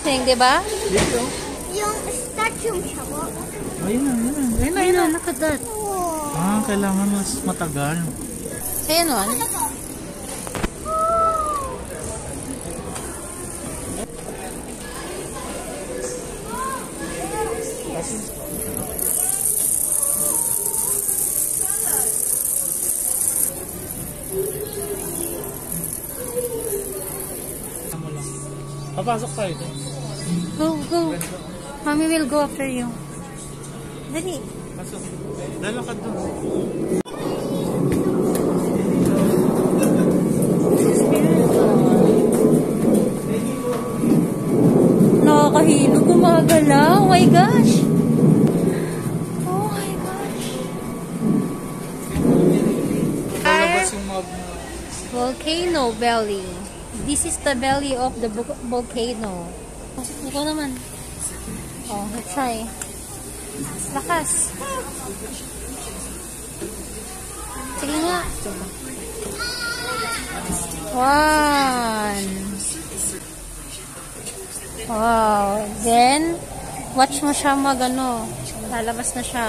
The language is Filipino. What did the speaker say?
something, di ba? Dito. Yung statue siya po. Ayun na, ayun na. Ayun na, Ayun ayun na. na, look at that. Ah, kailangan mas matagal. Ayun o. Papasok tayo ito. Go, go. Mommy will go after you. Dali. Pasok. Dala ka doon. Nakakahilo, gumagalaw. Oh my gosh. Oh my gosh. Palabas yung mob na. Volcano belly. This is the belly of the volcano. Ikaw naman. Oh, let's try. Lakas. Sige nga. 1. Wow. Then, watch mo siya mag-ano. Lalabas na siya.